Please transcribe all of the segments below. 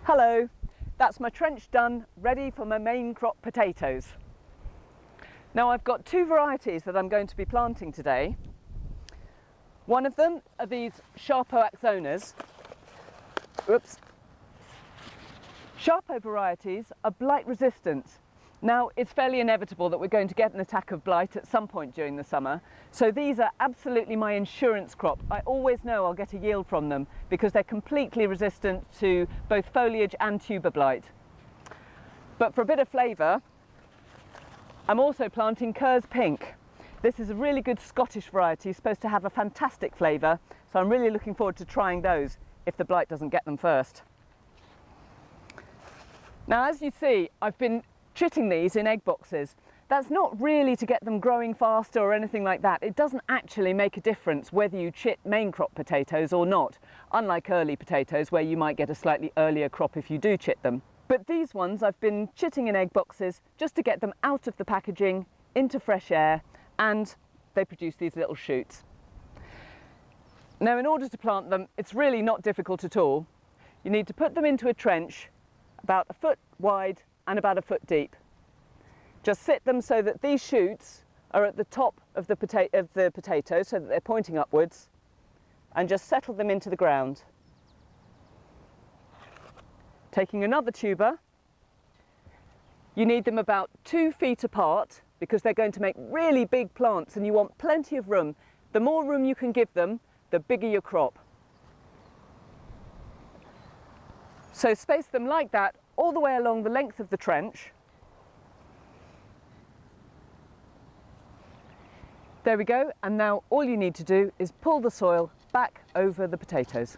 Hello, that's my trench done, ready for my main crop potatoes. Now I've got two varieties that I'm going to be planting today. One of them are these Sharpo Axonas. Oops. Sharpo varieties are blight resistant. Now it's fairly inevitable that we're going to get an attack of blight at some point during the summer, so these are absolutely my insurance crop. I always know I'll get a yield from them because they're completely resistant to both foliage and tuber blight. But for a bit of flavour, I'm also planting Kerr's Pink. This is a really good Scottish variety, supposed to have a fantastic flavour, so I'm really looking forward to trying those if the blight doesn't get them first. Now, as you see, I've been chitting these in egg boxes. That's not really to get them growing faster or anything like that. It doesn't actually make a difference whether you chit main crop potatoes or not, unlike early potatoes where you might get a slightly earlier crop if you do chit them. But these ones I've been chitting in egg boxes just to get them out of the packaging, into fresh air, and they produce these little shoots. Now, in order to plant them, it's really not difficult at all. You need to put them into a trench about a foot wide and about a foot deep. Just sit them so that these shoots are at the top of the potato so that they're pointing upwards, and just settle them into the ground. Taking another tuber, you need them about 2 feet apart because they're going to make really big plants and you want plenty of room. The more room you can give them, the bigger your crop. So space them like that all the way along the length of the trench. There we go, and now all you need to do is pull the soil back over the potatoes.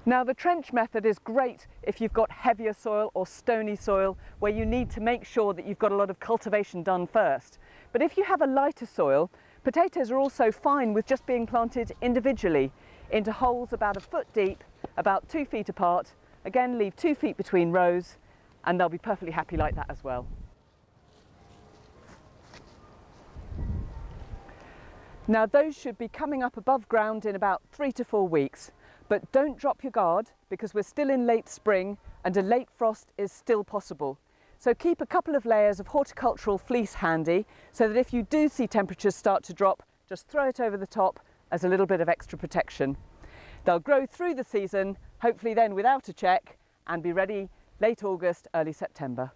Now, the trench method is great if you've got heavier soil or stony soil where you need to make sure that you've got a lot of cultivation done first. But if you have a lighter soil, potatoes are also fine with just being planted individually into holes about a foot deep, about 2 feet apart. Again, leave 2 feet between rows and they'll be perfectly happy like that as well. Now, those should be coming up above ground in about 3 to 4 weeks. But don't drop your guard because we're still in late spring and a late frost is still possible. So keep a couple of layers of horticultural fleece handy so that if you do see temperatures start to drop, just throw it over the top as a little bit of extra protection. They'll grow through the season, hopefully then without a check, and be ready late August, early September.